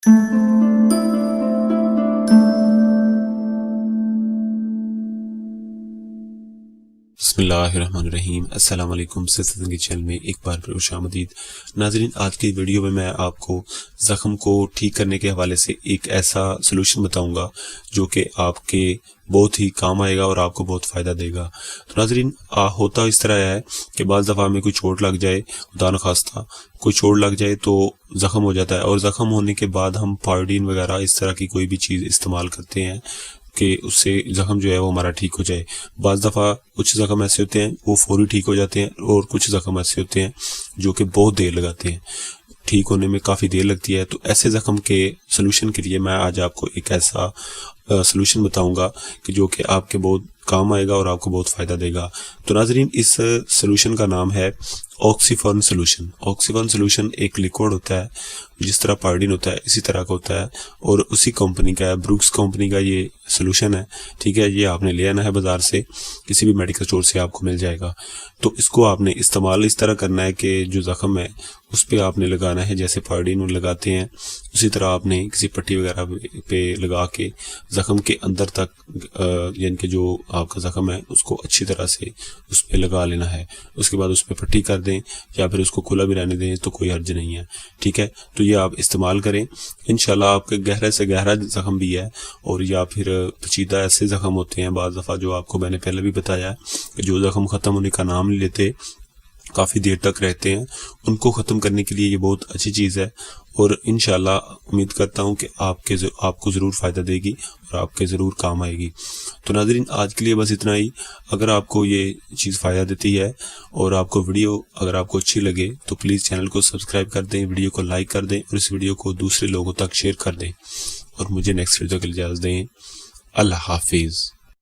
بسم اللہ الرحمن الرحیم۔ السلام علیکم، صحت زندگی چینل میں ایک بار پھر خوش آمدید۔ ناظرین، آج کی ویڈیو میں آپ کو زخم کو ٹھیک کرنے کے حوالے سے ایک ایسا سلوشن بتاؤں گا جو کہ آپ کے بہت ہی کام آئے گا اور آپ کو بہت فائدہ دے گا۔ تو ناظرین، ہوتا اس طرح ہے کہ بعض دفعہ میں کوئی چوٹ لگ جائے، خدا نخواستہ کوئی چوٹ لگ جائے تو زخم ہو جاتا ہے، اور زخم ہونے کے بعد ہم پارڈین وغیرہ اس طرح کی کوئی بھی چیز استعمال کرتے ہیں کہ اس سے زخم جو ہے وہ ہمارا ٹھیک ہو جائے۔ بعض دفعہ کچھ زخم ایسے ہوتے ہیں وہ فوری ٹھیک ہو جاتے ہیں، اور کچھ زخم ایسے ہوتے ہیں جو کہ بہت دیر لگاتے ہیں، ٹھیک ہونے میں کافی دیر لگتی ہے۔ تو ایسے زخم کے سلوشن کے لیے میں آج آپ کو ایک ایسا سلوشن بتاؤں گا کہ جو کہ آپ کے بہت کام آئے گا اور آپ کو بہت فائدہ دے گا۔ تو ناظرین، اس سلوشن کا نام ہے آکسیفرن سلوشن۔ آکسیفرن سلوشن ایک لیکوڈ ہوتا ہے، جس طرح پارڈین ہوتا ہے اسی طرح کا ہوتا ہے، اور اسی کمپنی کا ہے، بروکس کمپنی کا یہ سلوشن ہے، ٹھیک ہے۔ یہ آپ نے لے آنا ہے بازار سے، کسی بھی میڈیکل اسٹور سے آپ کو مل جائے گا۔ تو اس کو آپ نے استعمال اس طرح کرنا ہے کہ جو زخم ہے اس پہ آپ نے لگانا ہے، جیسے پارڈین لگاتے ہیں اسی طرح آپ نے کسی پٹی وغیرہ پہ لگا کے زخم کے اندر تک، یعنی کہ جو آپ کا زخم ہے اس کو اچھی طرح سے اس پہ لگا لینا ہے۔ اس کے بعد اس پہ پٹی کر دیں یا پھر اس کو کھلا بھی رہنے دیں تو کوئی حرج نہیں ہے، ٹھیک ہے۔ تو یہ آپ استعمال کریں، انشاءاللہ آپ کے گہرے سے گہرا زخم بھی ہے، اور یا پھر پیچیدہ ایسے زخم ہوتے ہیں بعض دفعہ جو آپ کو میں نے پہلے بھی بتایا ہے کہ جو زخم ختم ہونے کا نام نہیں لیتے، کافی دیر تک رہتے ہیں، ان کو ختم کرنے کے لیے یہ بہت اچھی چیز ہے، اور انشاءاللہ امید کرتا ہوں کہ آپ کو ضرور فائدہ دے گی اور آپ کے ضرور کام آئے گی۔ تو ناظرین، آج کے لیے بس اتنا ہی۔ اگر آپ کو یہ چیز فائدہ دیتی ہے اور آپ کو ویڈیو اگر آپ کو اچھی لگے تو پلیز چینل کو سبسکرائب کر دیں، ویڈیو کو لائک کر دیں، اور اس ویڈیو کو دوسرے لوگوں تک شیئر کر دیں، اور مجھے نیکسٹ ویڈیو کے لیے اجازت دیں۔ اللہ حافظ۔